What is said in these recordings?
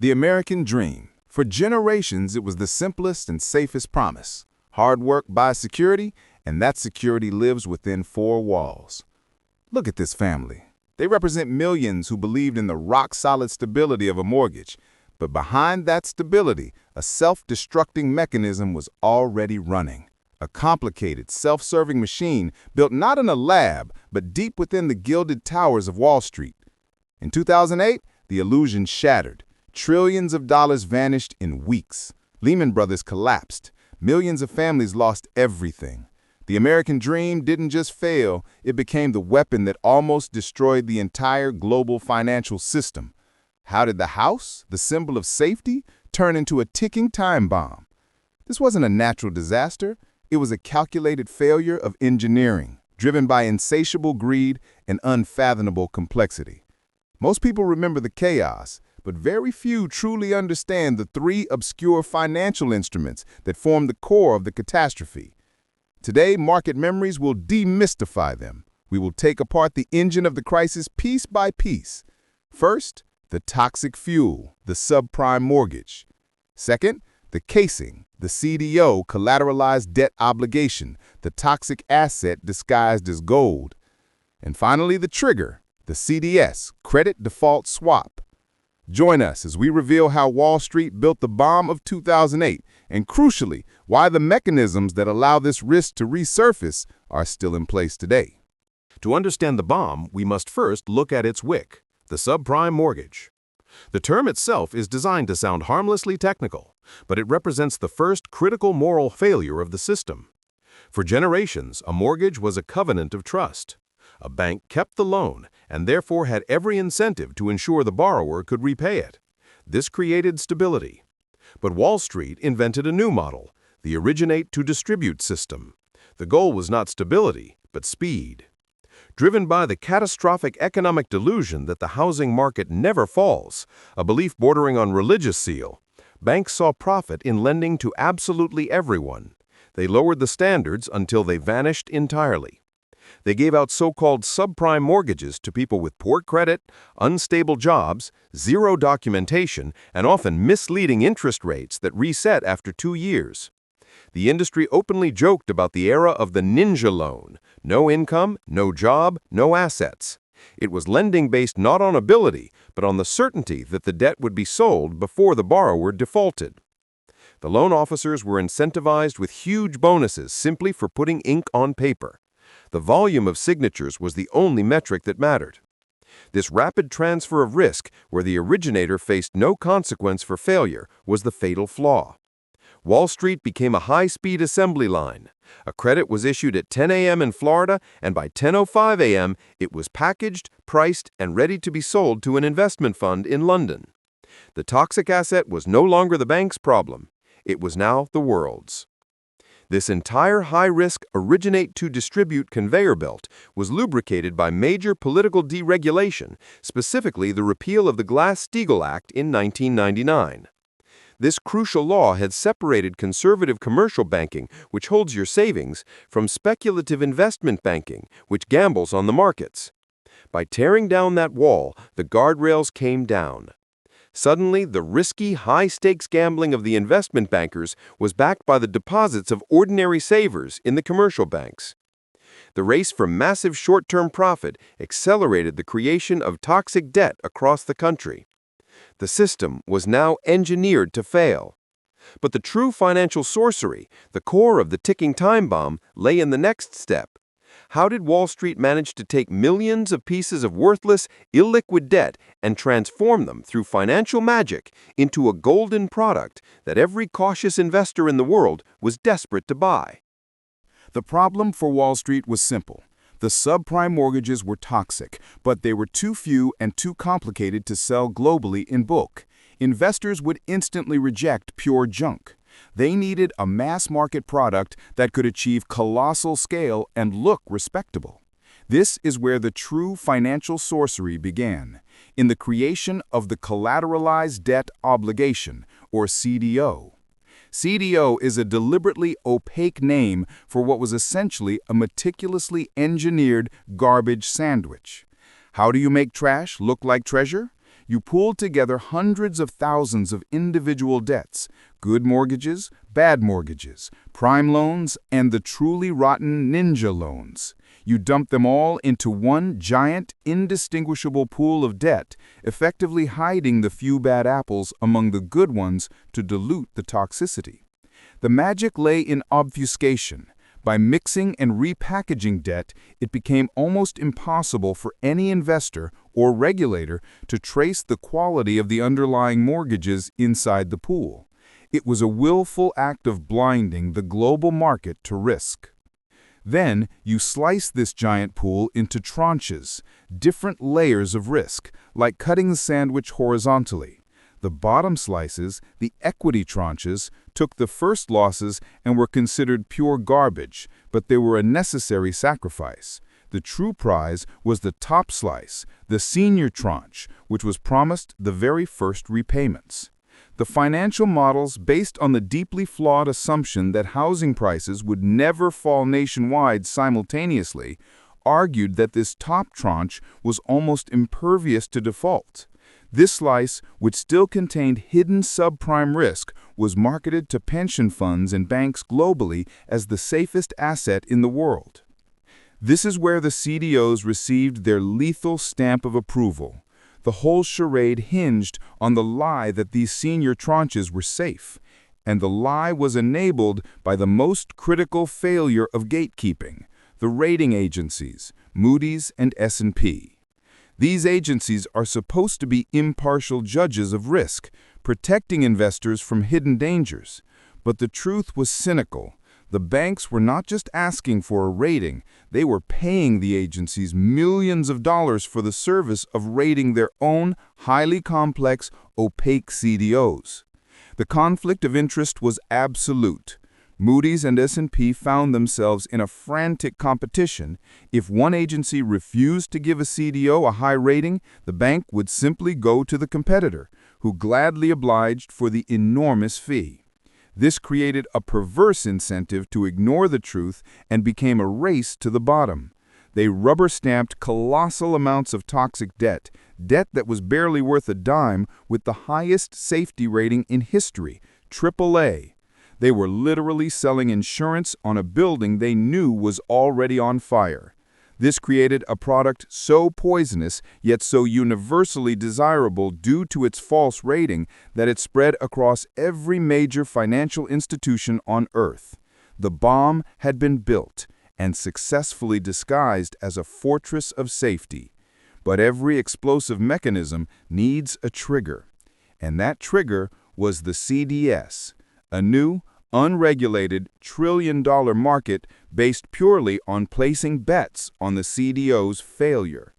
The American dream. For generations, it was the simplest and safest promise. Hard work buys security, and that security lives within four walls. Look at this family. They represent millions who believed in the rock-solid stability of a mortgage. But behind that stability, a self-destructing mechanism was already running. A complicated, self-serving machine built not in a lab, but deep within the gilded towers of Wall Street. In 2008, the illusion shattered. Trillions of dollars vanished in weeks. Lehman Brothers collapsed. Millions of families lost everything. The American dream didn't just fail, it became the weapon that almost destroyed the entire global financial system. How did the house, the symbol of safety, turn into a ticking time bomb? This wasn't a natural disaster, it was a calculated failure of engineering, driven by insatiable greed and unfathomable complexity. Most people remember the chaos, but very few truly understand the three obscure financial instruments that form the core of the catastrophe. Today, market memories will demystify them. We will take apart the engine of the crisis piece by piece. First, the toxic fuel, the subprime mortgage. Second, the casing, the CDO, collateralized debt obligation, the toxic asset disguised as gold. And finally, the trigger, the CDS, credit default swap. Join us as we reveal how Wall Street built the bomb of 2008, and crucially, why the mechanisms that allow this risk to resurface are still in place today. To understand the bomb, we must first look at its wick, the subprime mortgage. The term itself is designed to sound harmlessly technical, but it represents the first critical moral failure of the system. For generations, a mortgage was a covenant of trust. A bank kept the loan and therefore had every incentive to ensure the borrower could repay it. This created stability. But Wall Street invented a new model, the originate-to-distribute system. The goal was not stability, but speed. Driven by the catastrophic economic delusion that the housing market never falls, a belief bordering on religious zeal, banks saw profit in lending to absolutely everyone. They lowered the standards until they vanished entirely. They gave out so-called subprime mortgages to people with poor credit, unstable jobs, zero documentation, and often misleading interest rates that reset after 2 years. The industry openly joked about the era of the ninja loan: no income, no job, no assets. It was lending based not on ability, but on the certainty that the debt would be sold before the borrower defaulted. The loan officers were incentivized with huge bonuses simply for putting ink on paper. The volume of signatures was the only metric that mattered. This rapid transfer of risk, where the originator faced no consequence for failure, was the fatal flaw. Wall Street became a high-speed assembly line. A credit was issued at 10 a.m. in Florida, and by 10:05 a.m., it was packaged, priced, and ready to be sold to an investment fund in London. The toxic asset was no longer the bank's problem. It was now the world's. This entire high-risk originate-to-distribute conveyor belt was lubricated by major political deregulation, specifically the repeal of the Glass-Steagall Act in 1999. This crucial law had separated conservative commercial banking, which holds your savings, from speculative investment banking, which gambles on the markets. By tearing down that wall, the guardrails came down. Suddenly, the risky, high-stakes gambling of the investment bankers was backed by the deposits of ordinary savers in the commercial banks. The race for massive short-term profit accelerated the creation of toxic debt across the country. The system was now engineered to fail. But the true financial sorcery, the core of the ticking time bomb, lay in the next step. How did Wall Street manage to take millions of pieces of worthless, illiquid debt and transform them through financial magic into a golden product that every cautious investor in the world was desperate to buy? The problem for Wall Street was simple. The subprime mortgages were toxic, but they were too few and too complicated to sell globally in bulk. Investors would instantly reject pure junk. They needed a mass-market product that could achieve colossal scale and look respectable. This is where the true financial sorcery began, in the creation of the collateralized debt obligation, or CDO. CDO is a deliberately opaque name for what was essentially a meticulously engineered garbage sandwich. How do you make trash look like treasure? You pooled together hundreds of thousands of individual debts, good mortgages, bad mortgages, prime loans, and the truly rotten ninja loans. You dumped them all into one giant, indistinguishable pool of debt, effectively hiding the few bad apples among the good ones to dilute the toxicity. The magic lay in obfuscation. By mixing and repackaging debt, it became almost impossible for any investor or regulator to trace the quality of the underlying mortgages inside the pool. It was a willful act of blinding the global market to risk. Then, you slice this giant pool into tranches, different layers of risk, like cutting the sandwich horizontally. The bottom slices, the equity tranches, took the first losses and were considered pure garbage, but they were a necessary sacrifice. The true prize was the top slice, the senior tranche, which was promised the very first repayments. The financial models, based on the deeply flawed assumption that housing prices would never fall nationwide simultaneously, argued that this top tranche was almost impervious to default. This slice, which still contained hidden subprime risk, was marketed to pension funds and banks globally as the safest asset in the world. This is where the CDOs received their lethal stamp of approval. The whole charade hinged on the lie that these senior tranches were safe, and the lie was enabled by the most critical failure of gatekeeping, the rating agencies, Moody's and S&P. These agencies are supposed to be impartial judges of risk, protecting investors from hidden dangers. But the truth was cynical. The banks were not just asking for a rating, they were paying the agencies millions of dollars for the service of rating their own highly complex, opaque CDOs. The conflict of interest was absolute. Moody's and S&P found themselves in a frantic competition. If one agency refused to give a CDO a high rating, the bank would simply go to the competitor, who gladly obliged for the enormous fee. This created a perverse incentive to ignore the truth and became a race to the bottom. They rubber-stamped colossal amounts of toxic debt, debt that was barely worth a dime, with the highest safety rating in history, AAA. They were literally selling insurance on a building they knew was already on fire. This created a product so poisonous, yet so universally desirable due to its false rating, that it spread across every major financial institution on Earth. The bomb had been built and successfully disguised as a fortress of safety. But every explosive mechanism needs a trigger. And that trigger was the CDS, a new, unregulated, trillion-dollar market based purely on placing bets on the CDO's failure.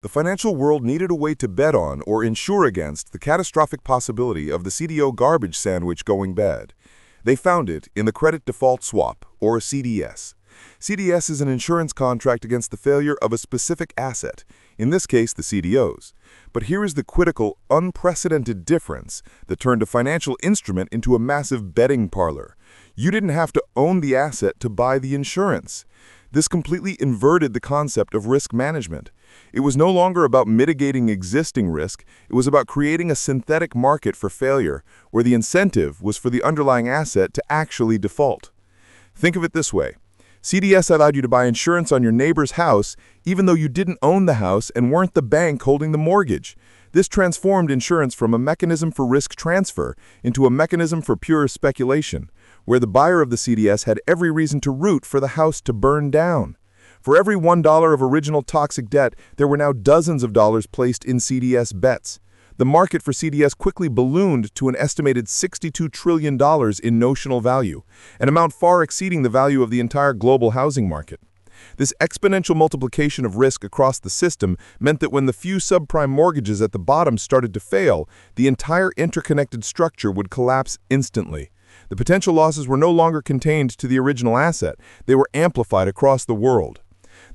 The financial world needed a way to bet on or insure against the catastrophic possibility of the CDO garbage sandwich going bad. They found it in the Credit Default Swap, or CDS. CDS is an insurance contract against the failure of a specific asset, in this case the CDOs. But here is the critical, unprecedented difference that turned a financial instrument into a massive betting parlor. You didn't have to own the asset to buy the insurance. This completely inverted the concept of risk management. It was no longer about mitigating existing risk, it was about creating a synthetic market for failure, where the incentive was for the underlying asset to actually default. Think of it this way. CDS allowed you to buy insurance on your neighbor's house even though you didn't own the house and weren't the bank holding the mortgage. This transformed insurance from a mechanism for risk transfer into a mechanism for pure speculation, where the buyer of the CDS had every reason to root for the house to burn down. For every $1 of original toxic debt, there were now dozens of dollars placed in CDS bets. The market for CDS quickly ballooned to an estimated $62 trillion in notional value, an amount far exceeding the value of the entire global housing market. This exponential multiplication of risk across the system meant that when the few subprime mortgages at the bottom started to fail, the entire interconnected structure would collapse instantly. The potential losses were no longer contained to the original asset, they were amplified across the world.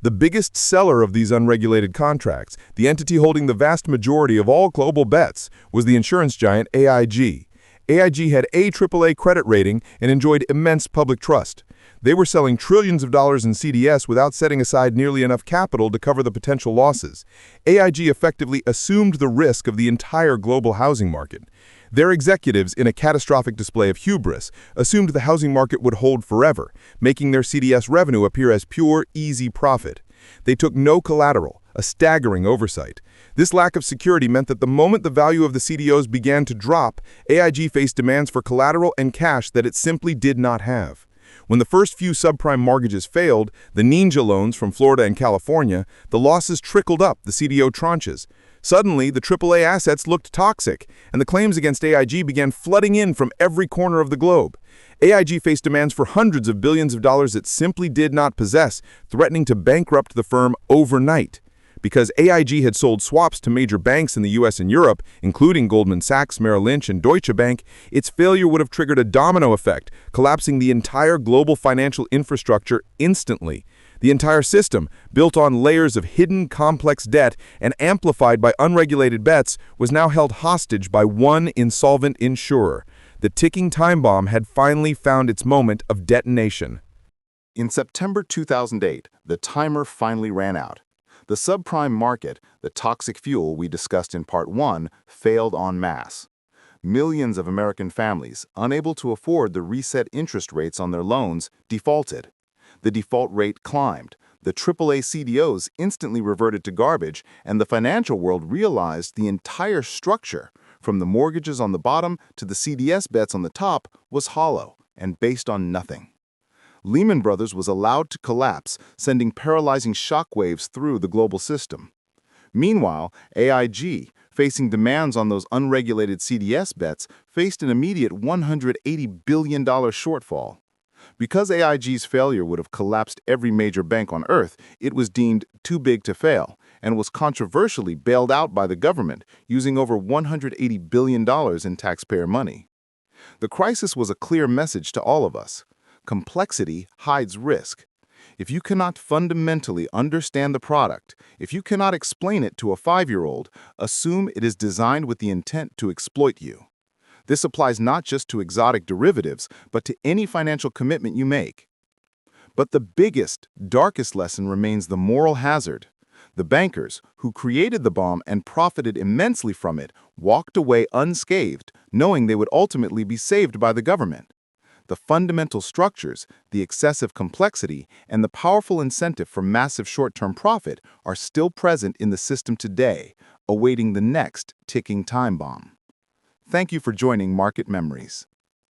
The biggest seller of these unregulated contracts, the entity holding the vast majority of all global bets, was the insurance giant AIG. AIG had a AAA credit rating and enjoyed immense public trust. They were selling trillions of dollars in CDS without setting aside nearly enough capital to cover the potential losses. AIG effectively assumed the risk of the entire global housing market. Their executives, in a catastrophic display of hubris, assumed the housing market would hold forever, making their CDS revenue appear as pure, easy profit. They took no collateral, a staggering oversight. This lack of security meant that the moment the value of the CDOs began to drop, AIG faced demands for collateral and cash that it simply did not have. When the first few subprime mortgages failed, the ninja loans from Florida and California, the losses trickled up the CDO tranches. Suddenly, the AAA assets looked toxic, and the claims against AIG began flooding in from every corner of the globe. AIG faced demands for hundreds of billions of dollars it simply did not possess, threatening to bankrupt the firm overnight. Because AIG had sold swaps to major banks in the US and Europe, including Goldman Sachs, Merrill Lynch, and Deutsche Bank, its failure would have triggered a domino effect, collapsing the entire global financial infrastructure instantly. The entire system, built on layers of hidden, complex debt and amplified by unregulated bets, was now held hostage by one insolvent insurer. The ticking time bomb had finally found its moment of detonation. In September 2008, the timer finally ran out. The subprime market, the toxic fuel we discussed in Part 1, failed en masse. Millions of American families, unable to afford the reset interest rates on their loans, defaulted. The default rate climbed, the AAA CDOs instantly reverted to garbage, and the financial world realized the entire structure, from the mortgages on the bottom to the CDS bets on the top, was hollow and based on nothing. Lehman Brothers was allowed to collapse, sending paralyzing shockwaves through the global system. Meanwhile, AIG, facing demands on those unregulated CDS bets, faced an immediate $180 billion shortfall. Because AIG's failure would have collapsed every major bank on Earth, it was deemed too big to fail and was controversially bailed out by the government, using over $180 billion in taxpayer money. The crisis was a clear message to all of us. Complexity hides risk. If you cannot fundamentally understand the product, if you cannot explain it to a 5-year-old, assume it is designed with the intent to exploit you. This applies not just to exotic derivatives, but to any financial commitment you make. But the biggest, darkest lesson remains the moral hazard. The bankers, who created the bomb and profited immensely from it, walked away unscathed, knowing they would ultimately be saved by the government. The fundamental structures, the excessive complexity, and the powerful incentive for massive short-term profit are still present in the system today, awaiting the next ticking time bomb. Thank you for joining Market Memories.